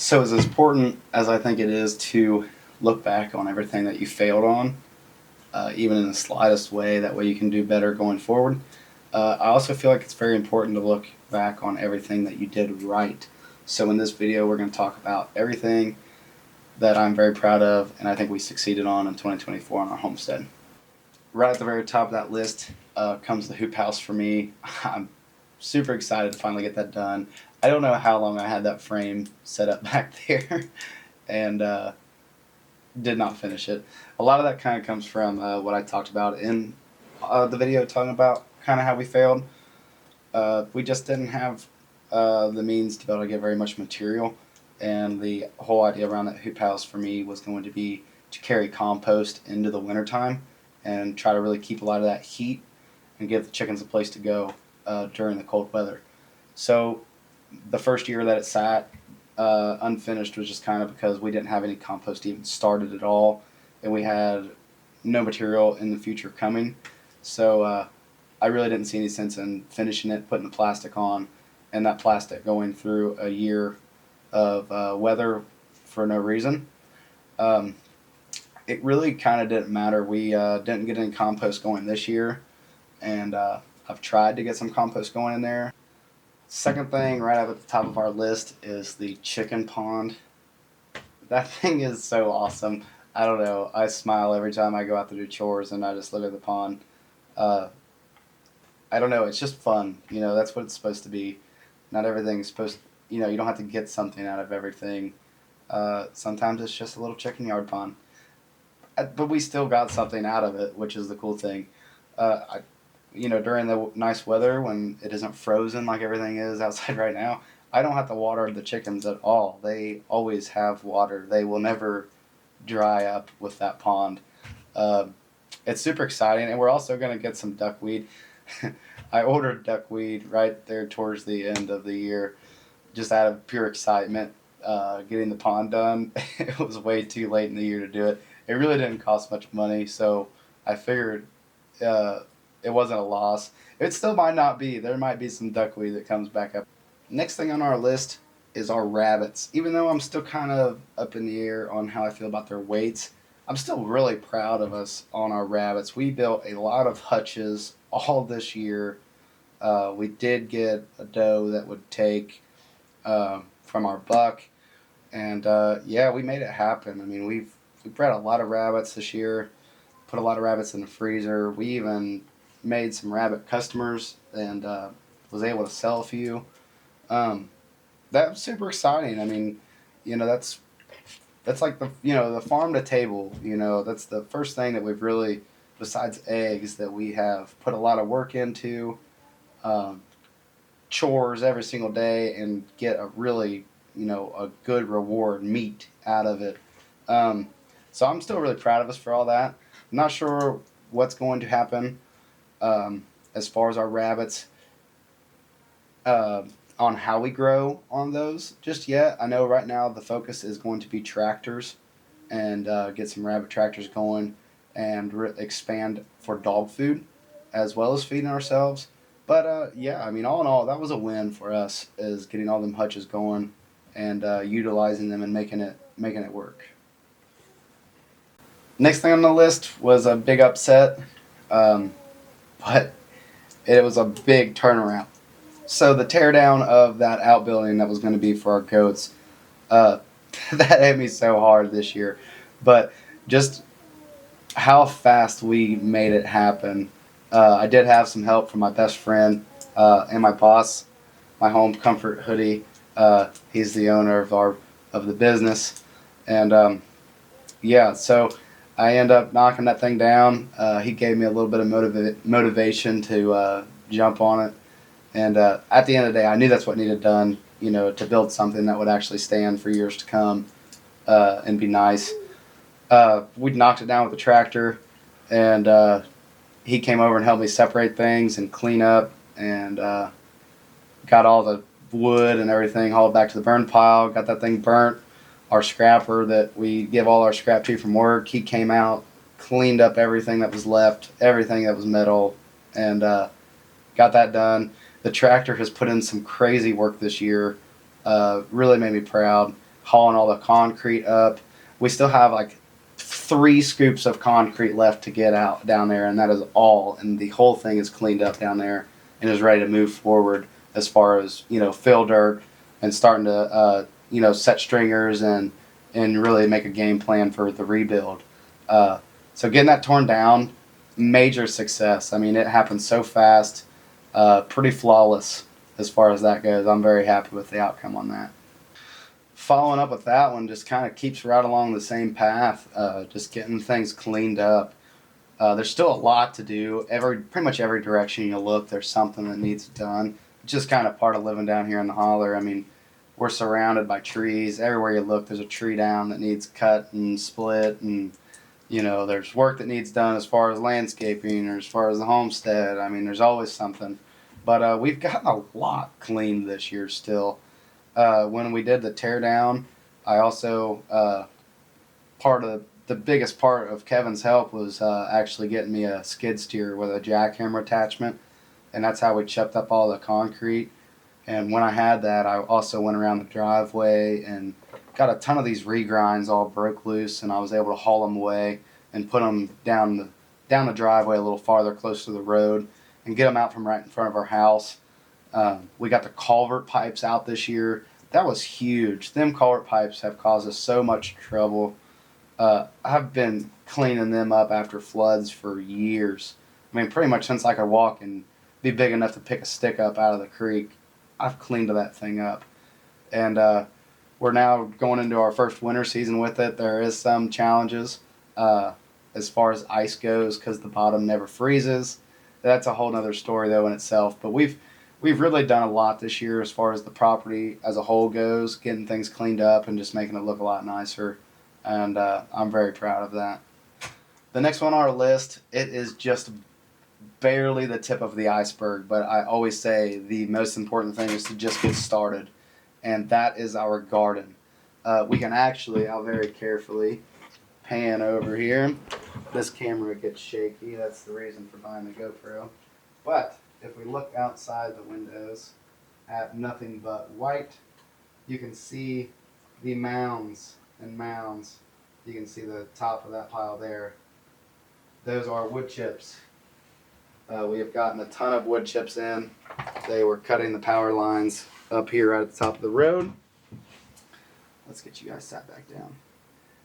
So, as important as I think it is to look back on everything that you failed on, even in the slightest way, that way you can do better going forward, I also feel like it's very important to look back on everything that you did right. So, in this video, we're going to talk about everything that I'm very proud of and I think we succeeded on in 2024 on our homestead. Right at the very top of that list comes the hoop house for me. I'm super excited to finally get that done. I don't know how long I had that frame set up back there and did not finish it. A lot of that kind of comes from what I talked about in the video, talking about kind of how we failed. We just didn't have the means to be able to get very much material, and the whole idea around that hoop house for me was going to be to carry compost into the wintertime and try to really keep a lot of that heat and give the chickens a place to go during the cold weather. So the first year that it sat unfinished was just kind of because we didn't have any compost even started at all, and we had no material in the future coming. So I really didn't see any sense in finishing it, putting the plastic on, and that plastic going through a year of weather for no reason. It really kind of didn't matter. We didn't get any compost going this year, and I've tried to get some compost going in there. Second thing right up at the top of our list is the chicken pond. That thing is so awesome. I don't know. I smile every time I go out to do chores and I just look at the pond. Uh, I don't know. It's just fun. You know, that's what it's supposed to be. Not everything's supposed to, you don't have to get something out of everything. Sometimes it's just a little chicken yard pond. But we still got something out of it, which is the cool thing. During the nice weather when it isn't frozen like everything is outside right now, I don't have to water the chickens at all. They always have water. They will never dry up with that pond. Uh, it's super exciting, and we're also going to get some duckweed. I ordered duckweed right there towards the end of the year, just out of pure excitement, getting the pond done. It was way too late in the year to do it. It really didn't cost much money, so I figured uh, it wasn't a loss. It still might not be. There might be some duckweed that comes back up. Next thing on our list is our rabbits. Even though I'm still kind of up in the air on how I feel about their weights, I'm still really proud of us on our rabbits. We built a lot of hutches all this year. We did get a doe that would take from our buck, and yeah, we made it happen. I mean, we bred a lot of rabbits this year, put a lot of rabbits in the freezer. We even made some rabbit customers and was able to sell a few. Um, that was super exciting. I mean, that's like the farm to table. That's the first thing that we've really, besides eggs, that we have put a lot of work into, um, chores every single day, and get a really a good reward meat out of it. Um, so I'm still really proud of us for all that. I'm not sure what's going to happen as far as our rabbits, uh, on how we grow on those just yet. I know right now the focus is going to be tractors and get some rabbit tractors going and expand for dog food as well as feeding ourselves. But yeah, I mean, all in all, that was a win for us, is getting all them hutches going and utilizing them and making it work. Next thing on the list was a big upset, um, but it was a big turnaround. So the teardown of that outbuilding that was going to be for our goats, uh, that hit me so hard this year. But just how fast we made it happen. I did have some help from my best friend and my boss, my home comfort hoodie. He's the owner of the business, and yeah, so I end up knocking that thing down. He gave me a little bit of motivation to jump on it, and at the end of the day, I knew that's what needed done. To build something that would actually stand for years to come and be nice. We knocked it down with the tractor, and he came over and helped me separate things and clean up, and got all the wood and everything hauled back to the burn pile. Got that thing burnt. Our scrapper that we give all our scrap to from work, he came out, cleaned up everything that was left, everything that was metal, and got that done. The tractor has put in some crazy work this year. Really made me proud. hauling all the concrete up. We still have like 3 scoops of concrete left to get out down there, and that is all. And the whole thing is cleaned up down there and is ready to move forward as far as fill dirt and starting to set stringers and really make a game plan for the rebuild. So getting that torn down, major success. I mean, it happened so fast, pretty flawless as far as that goes. I'm very happy with the outcome on that. Following up with that one just kind of keeps right along the same path, just getting things cleaned up. There's still a lot to do. Pretty much every direction you look, there's something that needs done. It's just kind of part of living down here in the holler. I mean, we're surrounded by trees. Everywhere you look, there's a tree down that needs cut and split, and there's work that needs done as far as landscaping or as far as the homestead. I mean, there's always something. But we've gotten a lot cleaned this year still. When we did the tear down, I also part of the biggest part of Kevin's help was actually getting me a skid steer with a jackhammer attachment, and that's how we chipped up all the concrete. And when I had that, I also went around the driveway and got a ton of these regrinds all broke loose, and I was able to haul them away and put them down the driveway a little farther, close to the road, and get them out from right in front of our house. We got the culvert pipes out this year. That was huge. Them culvert pipes have caused us so much trouble. I've been cleaning them up after floods for years. I mean, pretty much since I could walk and be big enough to pick a stick up out of the creek, I've cleaned that thing up. And we're now going into our first winter season with it. There is some challenges as far as ice goes because the bottom never freezes. That's a whole other story though in itself. But we've really done a lot this year as far as the property as a whole goes, getting things cleaned up and just making it look a lot nicer. And I'm very proud of that. The next one on our list, it is just barely the tip of the iceberg, but I always say the most important thing is to just get started, and that is our garden. We can actually, I'll very carefully pan over here. This camera gets shaky, that's the reason for buying the GoPro. But if we look outside the windows at nothing but white, you can see the mounds and mounds. You can see the top of that pile there. Those are wood chips. We have gotten a ton of wood chips in. They were cutting the power lines up here right at the top of the road. Let's get you guys sat back down.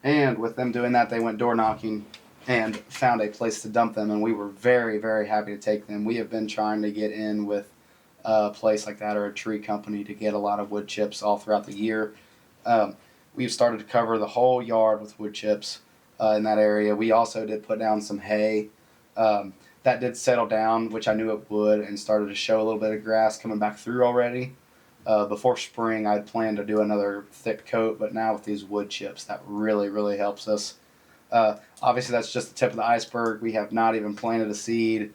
And with them doing that, they went door knocking and found a place to dump them, and we were very, very happy to take them. We have been trying to get in with a place like that or a tree company to get a lot of wood chips all throughout the year. We've started to cover the whole yard with wood chips in that area. We also did put down some hay. That did settle down, which I knew it would, and started to show a little bit of grass coming back through already. Before spring, I'd planned to do another thick coat, but now with these wood chips, that really, really helps us. Obviously, that's just the tip of the iceberg. We have not even planted a seed.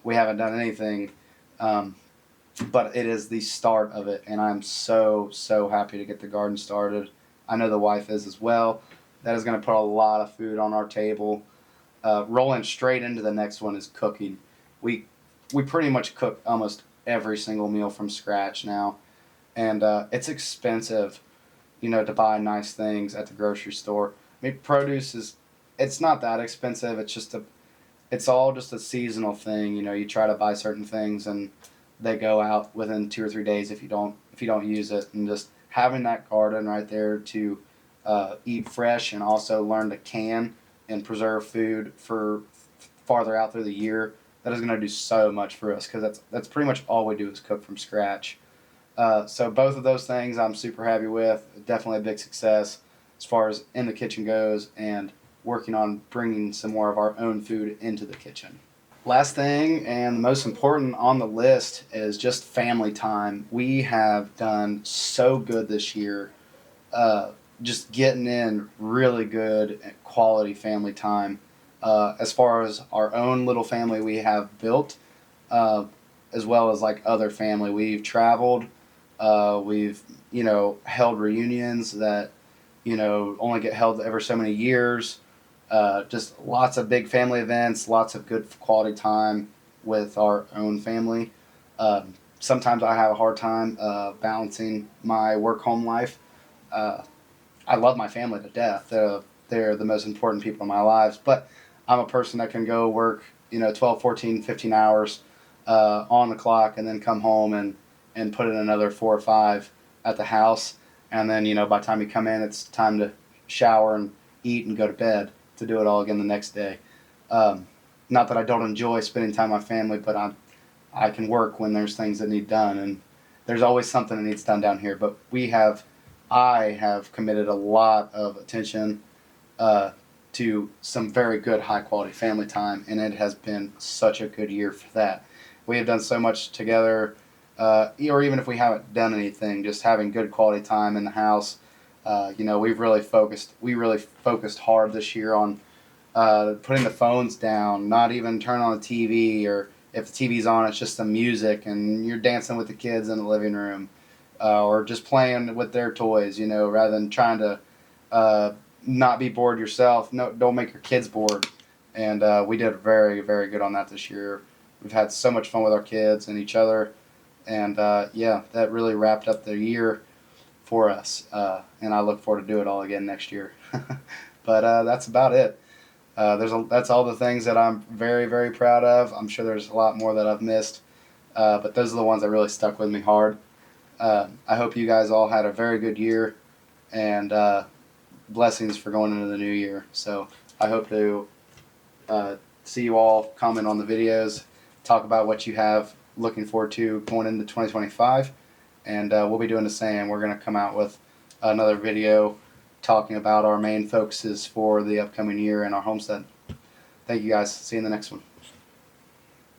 We haven't done anything. But it is the start of it, and I'm so, so happy to get the garden started. I know the wife is as well. That is going to put a lot of food on our table. Rolling straight into the next one is cooking. We pretty much cook almost every single meal from scratch now, and it's expensive, to buy nice things at the grocery store. I mean, produce it's not that expensive. It's all just a seasonal thing. You try to buy certain things and they go out within 2 or 3 days if you don't use it, and just having that garden right there to eat fresh and also learn to can and preserve food for farther out through the year, that is going to do so much for us because that's pretty much all we do is cook from scratch. So both of those things I'm super happy with. Definitely a big success as far as in the kitchen goes, and working on bringing some more of our own food into the kitchen. Last thing and the most important on the list is just family time. We have done so good this year, just getting in really good quality family time. As far as our own little family we have built, as well as like other family. We've traveled, we've, held reunions that, only get held every so many years. Just lots of big family events, lots of good quality time with our own family. Sometimes I have a hard time balancing my work-home life. I love my family to death. They're the most important people in my lives. But I'm a person that can go work, 12, 14, 15 hours on the clock and then come home and put in another 4 or 5 at the house. And then, by the time you come in, it's time to shower and eat and go to bed to do it all again the next day. Not that I don't enjoy spending time with my family, but I can work when there's things that need done. And there's always something that needs done down here. But I have committed a lot of attention to some very good high quality family time, and it has been such a good year for that. We have done so much together, or even if we haven't done anything, just having good quality time in the house. We've really focused. We really focused hard this year on putting the phones down, not even turn on the TV, or if the TV's on, it's just the music, and you're dancing with the kids in the living room, or just playing with their toys, rather than trying to not be bored yourself. No, don't make your kids bored. And we did very, very good on that this year. We've had so much fun with our kids and each other, and that really wrapped up the year for us. And I look forward to do it all again next year. But that's about it. That's all the things that I'm very, very proud of. I'm sure there's a lot more that I've missed, but those are the ones that really stuck with me hard. I hope you guys all had a very good year, and blessings for going into the new year. So I hope to see you all comment on the videos, talk about what you have looking forward to going into 2025, and we'll be doing the same. We're going to come out with another video talking about our main focuses for the upcoming year and our homestead. Thank you guys. See you in the next one.